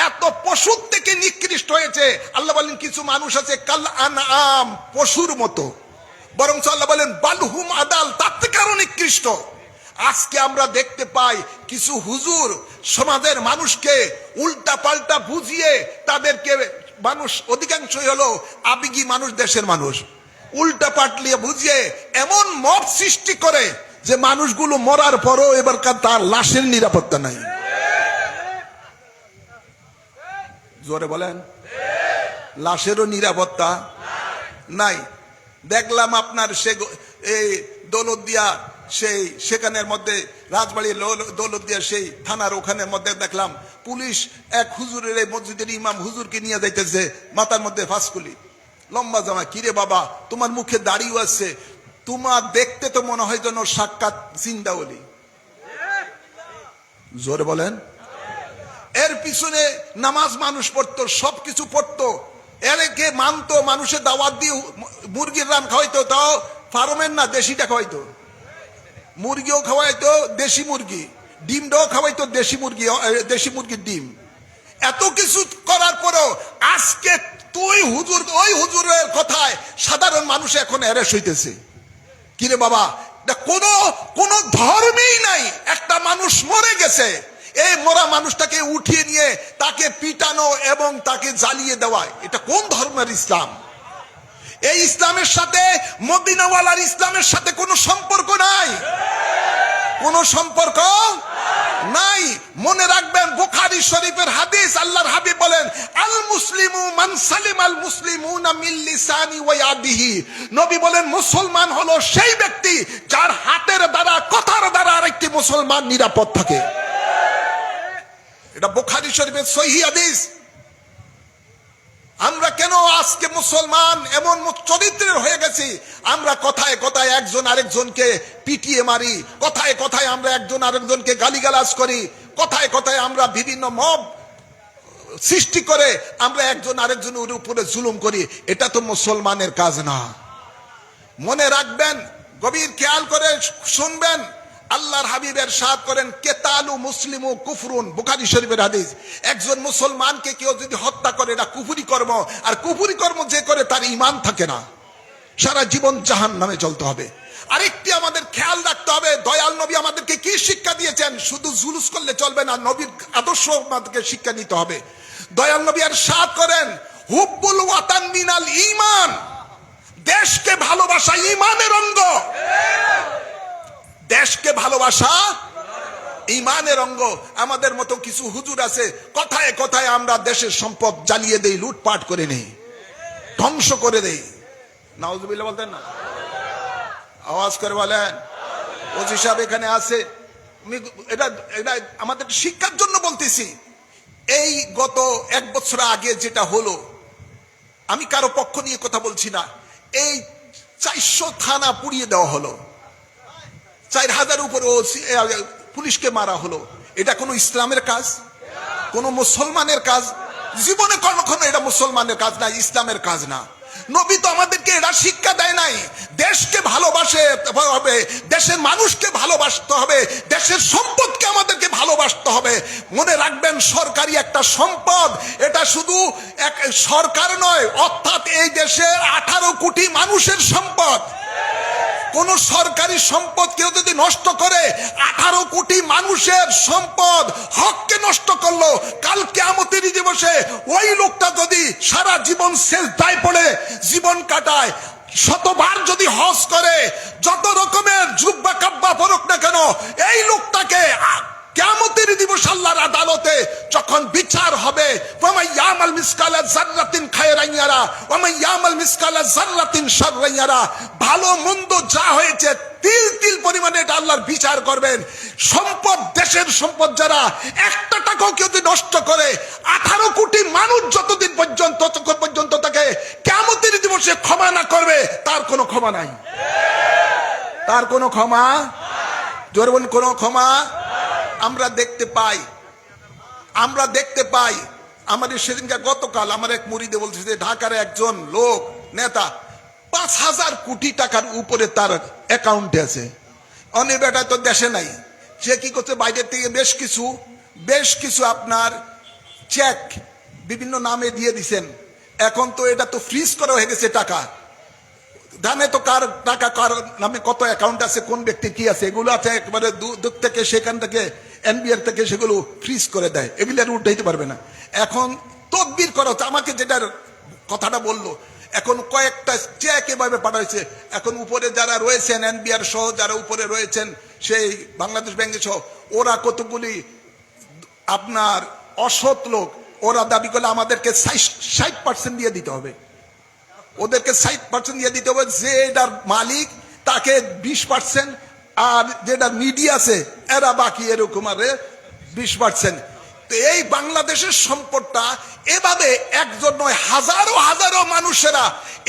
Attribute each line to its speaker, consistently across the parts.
Speaker 1: এত পশুর থেকে নিকৃষ্ট হয়েছে। আল্লাহ বলেন কিছু মানুষ আছে কাল আনআম, পশুর মতো, বরং আল্লাহ বলেন বালহুম আদাল, তার থেকে আরো নিকৃষ্ট। আজকে আমরা দেখতে পাই কিছু হুজুর সমাজের মানুষকে উল্টা পাল্টা বুঝিয়ে তাদেরকে, মানুষ অধিকাংশই হলো আবেগী মানুষ, দেশের মানুষ, উল্টা পাল্টিয়ে বুঝিয়ে এমন মব সৃষ্টি করে যে মানুষগুলো মরার পরও এবারকার তার লাশের নিরাপত্তা নাই। জোরে বলেন, লাশেরও নিরাপত্তা নাই। দেখলাম আপনার সে এই দৌলতদিয়া, সেই সেখানের মধ্যে রাজবাড়ির দৌলতদিয়া সেই থানার ওখানের মধ্যে দেখলাম পুলিশ এক হুজুরের, এই মসজিদের ইমাম হুজুরকে নিয়ে যাইতেছে, মাথার মধ্যে ফাঁসকুলি, লম্বা জামা। কিরে বাবা, তোমার মুখে দাড়িও আছে, তোমার দেখতে তো মনে হয় যেন সাক্ষাৎ জিন্দাওয়ালি। জোরে বলেন। এর পিছনে নামাজ মানুষ পড়তো, সবকিছু পড়তো, এরকে মানতো, মানুষের দাওয়াত দিয়ে মুরগির রান খাওয়াইতো, তাও ফার্মের না, দেশিটা খাওয়াইতো। মুরগিও খাওয়াইতো, দেশি মুরগি, ডিমটাও খাওয়াইতো, দেশি মুরগি, দেশি মুরগির ডিম। এত কিছু করার পরেও আজকে তুই হুজুর, ওই হুজুরের কথায় সাধারণ মানুষ এখন এরেস হইতেছে। কিরে বাবা, কোন ধর্মেই নাই, একটা মানুষ মরে গেছে, এই মরা মানুষটাকে উঠিয়ে নিয়ে তাকে পিটানো এবং তাকে জ্বালিয়ে দেওয়া, এটা কোন ধর্মের ইসলাম? এই ইসলামের সাথে, মদিনাওয়ালার ইসলামের সাথে কোনো সম্পর্ক নাই, কোনো সম্পর্ক নাই। মনে রাখবেন বুখারী শরীফের হাদিস, আল্লাহর হাবিব বলেন আল মুসলিমু মান সালিম আল মুসলিমুনা মিন লিসানি ওয়া ইয়াদিহি। নবী বলেন মুসলমান হলো সেই ব্যক্তি যার হাতের দ্বারা, কথার দ্বারা আরেকটি মুসলমান নিরাপদ থাকে। এটা বুখারী শরীফের সহিহ হাদিস। আমরা কেন আজকে মুসলমান এমন চরিত্রের হয়ে গেছি? আমরা কথায় কথায় একজন আরেকজনকে পিটিয়ে মারি, কথায় কথায় আমরা একজন আরেকজনকে গালিগালাজ করি, কথায় কথায় আমরা বিভিন্ন মব সৃষ্টি করে আমরা একজন আরেকজনের উপরে জুলুম করি। এটা তো মুসলমানের কাজ না। মনে রাখবেন, গভীর খেয়াল করে শুনবেন, আল্লাহর হাবিব ইরশাদ করেন কেতালু মুসলিমু কুফরুন, বুখারী শরীফের হাদিস। একজন মুসলমানকে কেউ যদি হত্যা করে, এটা কুফরি কর্ম, আর কুফরি কর্ম যে করে তার ঈমান থাকে না, সারা জীবন জাহান্নামে চলতে হবে। আরেকটি আমাদের খেয়াল রাখতে হবে, দয়াল নবী আমাদেরকে কি শিক্ষা দিয়েছেন? শুধু জুলুস করলে চলবে না, নবীর আদর্শ আমাদেরকে শিক্ষা নিতে হবে। দয়াল নবী ইরশাদ করেন হুব্বুল ওয়াতান মিনাল ঈমান, দেশকে ভালোবাসা ঈমানের অঙ্গ। দেশকে ভালোবাসা ঈমানের অঙ্গ। আমাদের মতো কিছু হুজুর আছে, কথায় কথায় আমরা দেশের সম্পদ জ্বালিয়ে দেই, লুটপাট করে নেই, ধ্বংস করে দেই। নাউজুবিল্লাহ বলতেন না? আওয়াজ করে বলেন। ওসি সাহেব এখানে আছে, এটা এটা আমাদের শিক্ষার জন্য বলতেছি। এই গত এক বছর আগে যেটা হলো, আমি কারো পক্ষ নিয়ে কথা বলছি না, এই 400 থানা পুড়িয়ে দেওয়া হলো, 4000 উপরে পুলিশকে মারা হলো। এটা কোনো ইসলামের কাজ? কোন মুসলমানের কাজ? জীবনে কখনো এটা মুসলমানের কাজ না, ইসলামের কাজ না। নবী তো আমাদেরকে এটা শিক্ষা দেয় নাই। দেশকে ভালোবাসে হবে, দেশের মানুষকে ভালোবাসতে হবে, দেশের সম্পদকে আমাদেরকে ভালোবাসতে হবে। মনে রাখবেন সরকারি একটা সম্পদ, এটা শুধু এক সরকার নয়, অর্থাৎ এই দেশের 18 কোটি মানুষের সম্পদ। কোন সরকারি সম্পদ কেউ যদি নষ্ট করে, 18 কোটি মানুষের সম্পদ, হককে নষ্ট করলো, কাল কিয়ামতের দিবসে ওই লোকটা যদি সারা জীবন সেজদায় পড়ে জীবন কাটায়, শতবার যদি হজ করে, যত রকমের জুব্বা কাব্বা পরুক না কেন, এই লোকটাকে কিয়ামতের দিবস আল্লাহর আদালতে যখন বিচার হবে, ওয়া ইয়ামাল মিসকালা যাররাতিন খায়রান ইয়ারা ওয়া মান ইয়ামাল মিসকালা যাররাতিন শাররান ইয়ারা, ভালো মন্দ যা হয়েছে তিল তিল পরিমাণে এটা আল্লাহর বিচার করবেন। সম্পদ, দেশের সম্পদ যারা একটা টাকাও কেউ যদি নষ্ট করে, 18 কোটি মানুষ যতদিন পর্যন্ত, ততক্ষণ পর্যন্ত তাকে কিয়ামতের দিবসে ক্ষমা না করবে, তার কোনো ক্ষমা নাই, তার কোনো ক্ষমা, জোরে বলুন, কোনো ক্ষমা। আমরা দেখতে পাই আমাদের সেদিনকে, গতকাল আমার এক মুরিদে বলছে যে ঢাকার একজন লোক নেতা 5000 কোটি টাকার উপরে তার অ্যাকাউন্টে আছে। অনেক বেটা তো দেশে নাই, সে কি করছে, বাইরের থেকে বেশ কিছু আপনার চেক বিভিন্ন নামে দিয়ে দিছেন। এখন তো এটা তো ফ্রিজ করা হয়ে গেছে টাকা, জানে তো কার টাকা কার নামে কত অ্যাকাউন্ট আছে, কোন ব্যক্তি কি আছে, এগুলো আছে একবারে দূর থেকে সেখান থেকে এনবিআর থেকে সেগুলো ফ্রিজ করে দেয়, এগুলো আর উঠাইতে পারবে না। এখন তদবির করা হচ্ছে, আমাকে যেটার কথাটা বললো, এখন কয়েকটা চেক এভাবে পাঠাইছে। এখন উপরে যারা রয়েছেন এনবিআর সহ যারা উপরে রয়েছেন সেই বাংলাদেশ ব্যাংকের সহ, ওরা কতগুলি আপনার অসৎ লোক, ওরা দাবি করলে আমাদেরকে 60% দিয়ে দিতে হবে, ওদেরকে 60% দিয়ে দিতে হবে, যে এটার মালিক তাকে 20%, আর যেটা মিডিয়া আছে এরা বাকি এরকম আর 20%। তো এই বাংলাদেশের সম্পদটা এভাবে একজন নয়, হাজারো হাজারো মানুষেরা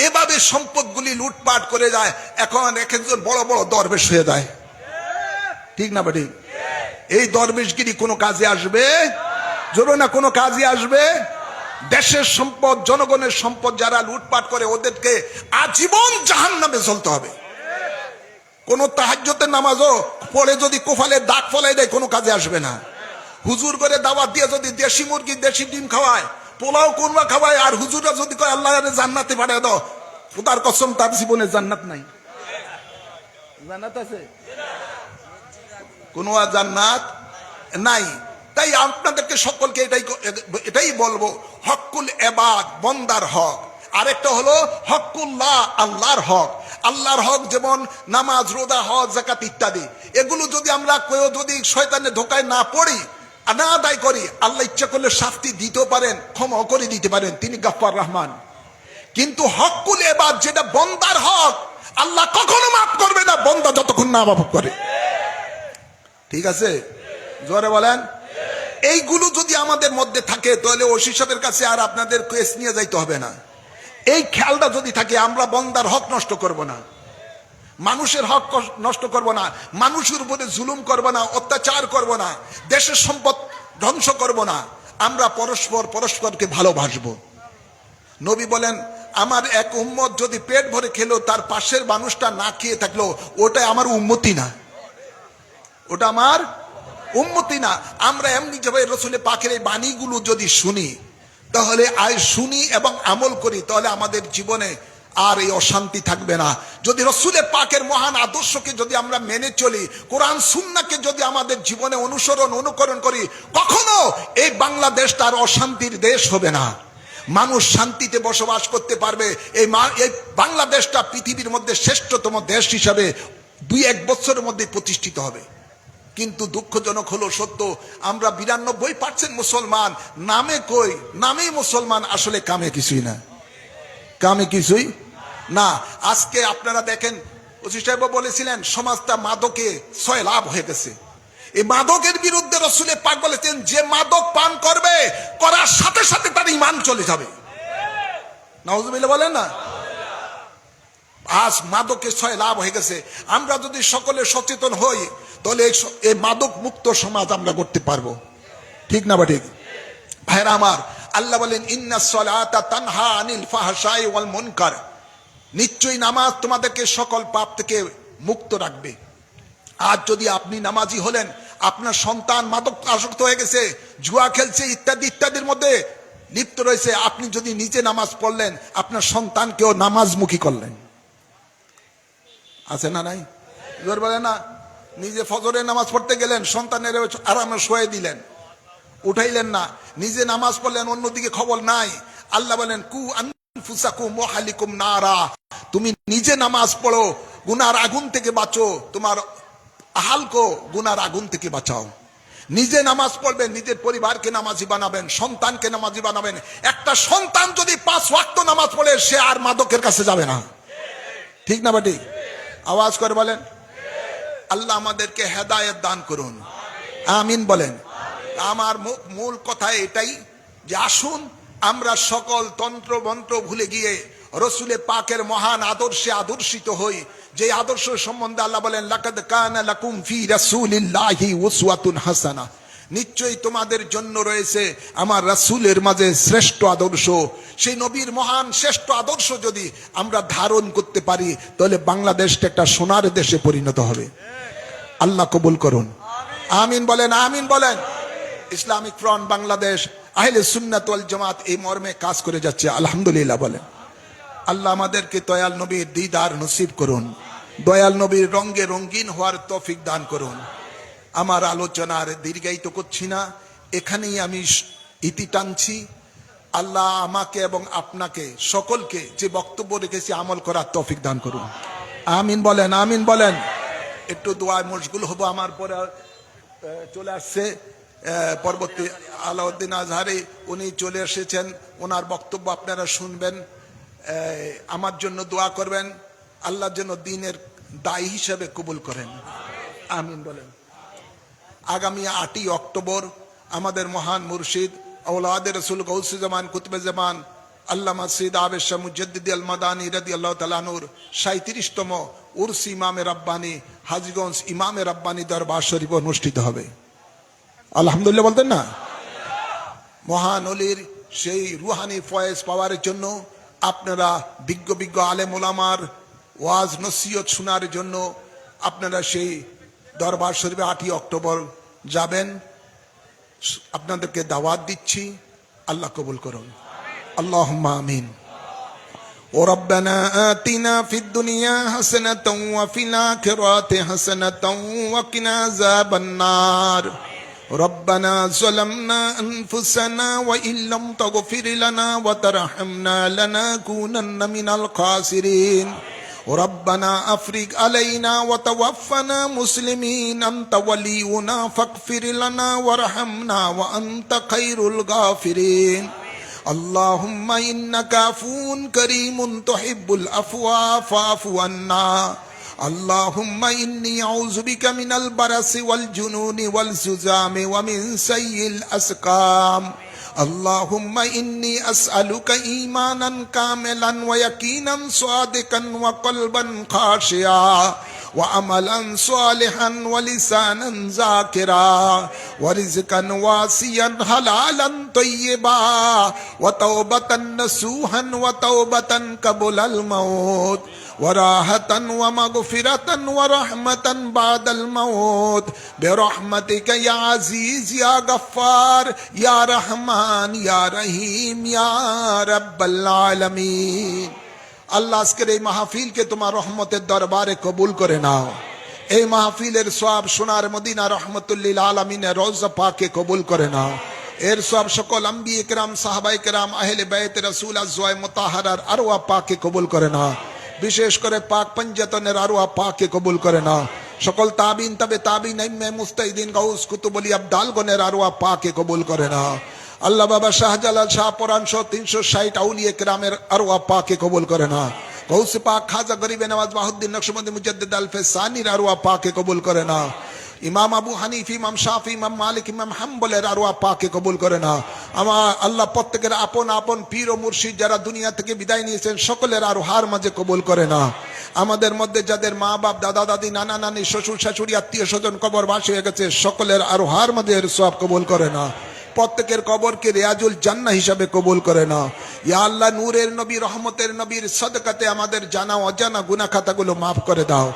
Speaker 1: এভাবে সম্পদগুলি লুটপাট করে যায়। এখন এক একজন বড় বড় দরবেশ হয়ে যায়, ঠিক না বেটি? এই দরবেশগিরি কোনো কাজে আসবে? জোরে না, কোনো কাজে আসবে? দেশের সম্পদ, জনগণের সম্পদ যারা লুটপাট করে ওদেরকে আজীবন জাহান্নামে জ্বলতে হবে। কোন তাহাজ্জুদের নামাজও পড়ে যদি কোফালে দাগ ফলাই দেয় কোনো কাজে আসবে না। হুজুর করে দাওয়াত দিয়ে যদি দেশি মুরগি দেশি ডিম খাওয়ায়, পোলাও কোরমা খাওয়ায়, আর হুজুররা যদি কয় আল্লাহ জান্নাতে পাঠিয়ে দাও, খোদার কসম তার জীবনে জান্নাত নাই। জান্নাত আছে? কোনো জান্নাত নাই। তাই আপনাদেরকে সকলকে এটাই বলবো, হকুল এবাদ, বন্দার হক, আরেকটা হলো হকুল্লাহ, আল্লাহর হক। আল্লাহর হক যেমন নামাজ, রোজা, হজ, যাকাত ইত্যাদি, এগুলো যদি আমরা কেউ যদি শয়তানের ধোকায় না পড়ি, না আদায় করি, আল্লাহ ইচ্ছা করলে শাস্তি দিতেও পারেন, ক্ষমা করে দিতে পারেন, তিনি গাফফার রহমান। কিন্তু হকুল এবাদ যেটা বন্দার হক, আল্লাহ কখনো মাফ করবে না বন্দা যতক্ষণ না মাফ করে। ঠিক আছে? জোরে বলেন। এইগুলো যদি আমাদের মধ্যে থাকে তাহলে ওসি সাহেবের কাছে আর আপনাদের কেস নিয়ে যাইতে হবে না। এই খেয়ালটা যদি থাকে, আমরা বন্দার হক নষ্ট করব না, মানুষের হক নষ্ট করব না, মানুষের উপরে জুলুম করব না, অত্যাচার করব না, দেশের সম্পদ ধ্বংস করব না, আমরা পরস্পরকে ভালোবাসবো। নবী বলেন, আমার এক উম্মত যদি পেট ভরে খেলো, তার পাশের মানুষটা না খেয়ে থাকলো, ওটা আমার উম্মতি না, ওটা আমার উম্মতি না। আমরা এমনি যাবে রসুলের পাকের এই বাণীগুলো যদি শুনি, তাহলে শুনি এবং আমল করি, তাহলে আমাদের জীবনে আর এই অশান্তি থাকবে না। যদি রসুলের পাকের মহান আদর্শকে যদি আমরা মেনে চলি, কোরআন সুন্নাহকে যদি আমাদের জীবনে অনুকরণ করি, কখনো এই বাংলাদেশটা আর অশান্তির দেশ হবে না। মানুষ শান্তিতে বসবাস করতে পারবে। এই বাংলাদেশটা পৃথিবীর মধ্যে শ্রেষ্ঠতম দেশ হিসাবে 2-1 বছরের মধ্যে প্রতিষ্ঠিত হবে। কিন্তু দুঃখজনক হলো সত্য, আমরা 92% মুসলমান, নামেই মুসলমান, আসলে কামে কিছুই না, কামে কিছুই না। আজকে আপনারা দেখেন, ওসি সাহেব বলেছিলেন সমাজটা মাদকে সয়লাভ হয়ে গেছে। এই মাদকের বিরুদ্ধে রসুলের পাক বলেছেন, যে মাদক পান করবে, করার সাথে সাথে তার ঈমান চলে যাবে। নাউজুবিল্লাহ বলেন না? আজ মাদকে সয়লাভ হয়ে গেছে। আমরা যদি সকলে সচেতন হই, তাহলে এই মাদক মুক্ত সমাজ আমরা করতে পারবো, ঠিক না? বা ঠিক? ভাইরা আমার, আল্লাহ বলেন, ইন্নাস সালাতা তানহা আনিল ফাহশাই ওয়াল মুনকার, নিশ্চয়ই নামাজ তোমাদেরকে সকল পাপ থেকে মুক্ত রাখবে। আজ যদি আপনি নামাজি হলেন, আপনার সন্তান মাদক আসক্ত হয়ে গেছে, জুয়া খেলছে, ইত্যাদি ইত্যাদির মধ্যে লিপ্ত রয়েছে, আপনি যদি নিজে নামাজ পড়লেন, আপনার সন্তানকেও নামাজমুখী করলেন। আছে না নাই? জোর বলে না? নিজে ফজরের নামাজ পড়তে গেলেন, সন্তানের আরামে শোয়ে দিলেন, উঠাইলেন না, নিজে নামাজ পড়লেন, অন্যদিকে খবর নাই। আল্লাহ বলেন, কু আনফুসাকুম ওয়া আহলিকুম নারা, তুমি নিজে নামাজ পড়ো, গুনার আগুন থেকে বাঁচো, তোমার আহালকে গুনার আগুন থেকে বাঁচাও। নিজে নামাজ পড়বেন, নিজের পরিবারকে নামাজি বানাবেন, সন্তানকে নামাজি বানাবেন। একটা সন্তান যদি 5 ওয়াক্ত নামাজ পড়ে, সে আর মাদকের কাছে যাবে না, ঠিক না? বাটি আওয়াজ করে বলেন। আল্লাহ আমাদেরকে হেদায়েত দান করুন, আমিন বলেন। আমার মূল কথা এটাই যে আসুন আমরা সকল তন্ত্র মন্ত্র ভুলে গিয়ে রসুলের পাকের মহান আদর্শে আদর্শিত হই। যে আদর্শ সম্বন্ধে আল্লাহ বলেন, লাকাদ কানা লাকুম ফি রাসূলিল্লাহি উসওয়াতুন হাসানাহ, নিশ্চয়ই তোমাদের জন্য রয়েছে আমার রাসূলের মাঝে শ্রেষ্ঠ আদর্শ। সেই নবীর মহান শ্রেষ্ঠ আদর্শ যদি আমরা ধারণ করতে পারি, তাহলে বাংলাদেশটা একটা সোনার দেশে পরিণত হবে। আল্লাহ কবুল করুন, আমিন বলেন, আমিন বলেন। ইসলামিক ফ্রন্ট বাংলাদেশ আহলে সুন্নাত ওয়াল জামাত এই মর্মে কাজ করে যাচ্ছে, আলহামদুলিল্লাহ বলেন। আল্লাহ আমাদেরকে দয়াল নবীর দিদার নসিব করুন, দয়াল নবীর রঙে রঙিন হওয়ার তৌফিক দান করুন। আমার আলোচনার দীর্ঘায়িত করছি না, এখানেই আমি ইতি টানছি। আল্লাহ আমাকে এবং আপনাকে সকলকে যে বক্তব্য রেখেছি আমল করার তৌফিক দান করুন। আমিন বলেন, আমিন বলেন। একটু দোয়ায় মশগুল হব। আমার পরে চলে আসছে পরবর্তী আলাউদ্দিন আজহারি, উনি চলে এসেছেন, ওনার বক্তব্য আপনারা শুনবেন। আমার জন্য দোয়া করবেন, আল্লাহর জন্য দ্বীনের দায়ী হিসেবে কবুল করেন, আমিন বলেন। আগামী 8ই অক্টোবর আমাদের মহান মুর্শিদ আওলাদে রসুল গৌসে জামান কুতবে জামান আল্লামা সৈয়দ আবেদ শাহ মুজাদ্দিদি আল মাদানী রাদিয়াল্লাহু তাআলা আনহুর 37তম উরস ইমামে রাব্বানী হাজীগঞ্জ ইমামে রাব্বানী দরবার শরীফ অনুষ্ঠিত হবে। আলহামদুলিল্লাহ বলতেন না? মহান ওলির সেই রুহানি ফয়েজ পাওয়ার জন্য আপনারা বিজ্ঞ বিজ্ঞ আলেম ওলামার ওয়াজ নসিহত শোনার জন্য আপনারা সেই দরবার শরীফে 8ই অক্টোবর যাবেন। আপনাদেরকে দাওয়াত দিচ্ছি, আল্লাহ কবুল করুন, আল্লাহুম্মা আমিন। ও রব্বানা আতিনা ফিদ দুনিয়া হাসানাতাও ওয়া ফিল আখিরাতি হাসানাতাও ওয়া কিনা আযাবান নার। ربنا ظلمنا أنفسنا وإن لم تغفر لنا وترحمنا لنكونن من الخاسرين. ربنا أفرغ علينا وتوفنا مسلمين أنت ولينا فاغفر لنا وارحمنا وأنت خير الغافرين. اللهم إنك عفو كريم تحب العفو فاعف عنا. اللهم إني أعوذ بك من البرص والجنون والزكام ومن سيء الأسقام. اللهم إني أسألك إيمانا كاملا ويقينا صادقا وقلبا خاشعا وعملا صالحا ولسانا ذاكرا ورزقا واسعا حلالا طيبا وتوبة نصوحا وتوبة قبل الموت وراحة ومغفرة ورحمة بعد الموت برحمتك يا عزيز يا غفار يا رحمن يا رحيم يا رب العالمين. আল্লাহ আজকের এই মাহফিলকে তোমার রহমতের দরবারে কবুল করে নাও। এই মাহফিলের সওয়াব সোনার মদিনা রহমতুল্লিল আলামিনের রওজা পাকে কবুল করে নাও। এর সওয়াব সকল আম্বিয়ে কেরাম সাহাবায়ে কেরাম আহলে বাইত রাসূল আজওয়ায়ে মুতাহহারার আরওয়াহ পাকে কবুল করে নাও। বিশেষ করে পাক পঞ্জাতনের আরওয়াহ পাকে কবুল করে নাও। সকল তাবিন তবে তাবিন ইমামে মুস্তাহিদিন গাউস কুতুব আলী আবদালগণের আরওয়াহ পাকে কবুল করে নাও। আল্লাহ বাবা শাহজালাল শাহ পরান 360 আউলিয়া কেরামের আরওয়াহ পাকে কবুল করে নাও। গৌস পাক খাজা গরিবে নওয়াজ বাহুদ্দিন নকশবন্দি মুজাদ্দিদ আল ফেসানির আরওয়াহ পাকে কবুল করে নাও। ইমাম আবু হানিফা, ইমাম শাফি, ইমাম মালিক, ইমাম হাম্বলের আরওয়াহ পাকে কবুল করে নাও। আমার আল্লাহ প্রত্যেকের আপন আপন পীর ও মুর্শিদ যারা দুনিয়া থেকে বিদায় নিয়েছেন সকলের আরওয়াহর মাঝে কবুল করে নাও। আমাদের মধ্যে যাদের মা বাপ, দাদা দাদি, নানা নানি, শ্বশুর শাশুড়ি, আত্মীয় স্বজন কবরবাসী হয়ে গেছে সকলের আরওয়াহর মাঝে এর সওয়াব কবুল করে নাও। প্রত্যেকের কবরকে রিয়াজুল জান্নাহ হিসাবে কবুল করে নাও। ইয়া আল্লাহ, নূরের নবী, রহমতের নবীর সদকাতে আমাদের জানা অজানা গুনাহ খাতাগুলো মাফ করে দাও।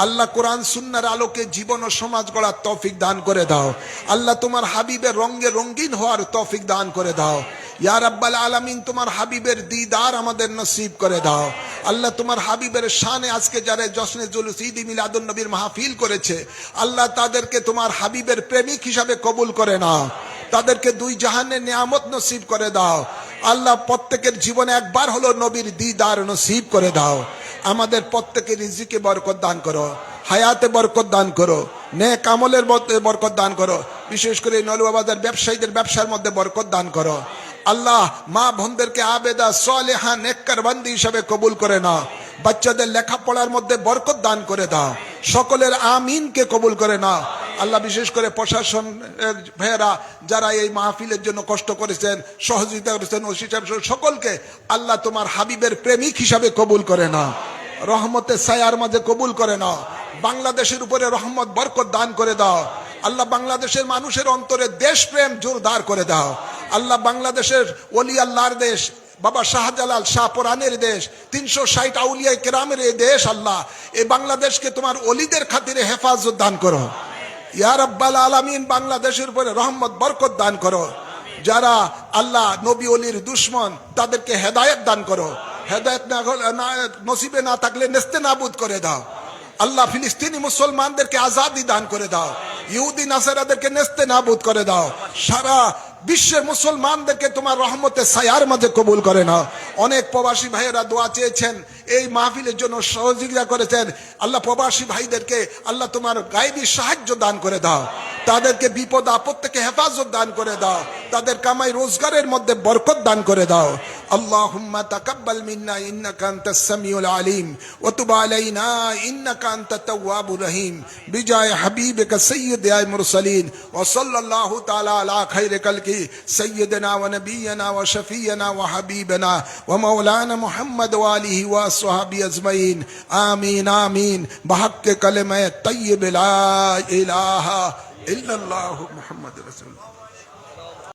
Speaker 1: আল্লাহ, কোরআন সুন্নাহর আলোকে জীবন ও সমাজ গড়ার তৌফিক দান করে দাও। আল্লাহ, তোমার হাবিবের রঙে রঙিন হওয়ার তৌফিক দান করে দাও। ইয়া রাব্বাল আলামিন, তোমার হাবিবের দিদার আমাদের নসিব করে দাও। আল্লাহ, তোমার হাবিবের শানে আজকে যারা জশ্নে জুলুস ঈদ মিলাদুন নবীর মাহফিল করেছে, আল্লাহ তাদেরকে তোমার হাবিবের প্রেমিক হিসাবে কবুল করে নাও। তাদেরকে দুই জাহানের নিয়ামত নসিব করে দাও। আল্লাহ, প্রত্যেকের জীবনে একবার হলো নবীর দিদার নসিব করে দাও। আমাদের প্রত্যেকের রিজিকে বরকত দান করো, হায়াতে বরকত দান করো, নেক আমলের মধ্যে বরকত দান করো। বিশেষ করে নলুয়াবাজার ব্যবসায়ীদের ব্যবসার মধ্যে বরকত দান করো। আল্লাহ, মা বোনদেরকে আবেদা সালেহা নেককার বান্দি হিসাবে কবুল করে নাও। বাচ্চাদের লেখাপড়ার মধ্যে বরকত দান করে দাও। সকলের আমিনকে কবুল করে নাও। আল্লাহ, বিশেষ করে প্রশাসন ভাইয়েরা যারা এই মাহফিলের জন্য কষ্ট করেছেন, সহযোগিতা করেছেন, ওসি সাহেব সকলকে আল্লাহ তোমার হাবিবের প্রেমিক হিসাবে কবুল করে নাও। রহমতের ছায়ার মাঝে কবুল করে নাও। বাংলাদেশের উপরে রহমত বরকত দান করে দাও। আল্লাহ, বাংলাদেশের মানুষের অন্তরে দেশপ্রেম জোরদার করে দাও। আল্লাহ, বাংলাদেশের ওলি আল্লাহর দেশ, বাবা শাহজালাল শাহ পরানের দেশ, 360 আউলিয়া কেরামের এই দেশ, আল্লাহ এই বাংলাদেশকে তোমার ওলিদের খাতিরে হেফাজত দান করো। ইয়া রাব্বাল আলামিন, বাংলাদেশের উপরে রহমত বরকত দান করো। যারা আল্লাহ নবী ওলির দুশ্মন তাদেরকে হেদায়েত দান করো, হেদায়েত না নসিবে না থাকলে নেস্তে নাবুদ করে দাও। আল্লাহ ফিলিস্তিনি মুসলমানদেরকে আজাদি দান করে দাও, ইহুদি নাসারাদেরকে নেস্তে নাবুদ করে দাও, সারা বিশ্বের মুসলমানদেরকে তোমার রহমতের ছায়ার মাঝে কবুল করে নাও। অনেক প্রবাসী ভাইয়েরা দোয়া চেয়েছেন, এই মাহফিলের জন্য সহযোগিতা করেছেন। আল্লাহ প্রবাসী ভাইদেরকে আল্লাহ তোমার গায়েবী সাহায্য দান করে দাও, তাদেরকে বিপদ আপদ থেকে হেফাজত দান করে দাও, তাদের কামাই রোজগারের মধ্যে বরকত দান করে দাও। আল্লাহুম্মা তাকাব্বাল মিন্না ইন্নাকা আনতাস সামিউল আলিম ওয়া তুব আলাইনা ইন্নাকা আনতাত তাওয়াবুর রহিম বিজায় হাবিবিকা সাইয়্যিদুল মুরসালিন ওয়া সাল্লাল্লাহু তাআলা আলা খায়রি খালকি সাইয়্যিদিনা ওয়া নাবিয়িনা ওয়া শাফিয়িনা ওয়া হাবিবিনা ওয়া মাওলানা মুহাম্মদ ওয়া আলিহি ওয়া আসহাবি আজমাইন আমিন আমিন বিহাক্কি কালিমায়ে তাইয়্যিব লা ইলাহা ইল্লাল্লাহু মুহাম্মাদুর রাসূলুল্লাহ।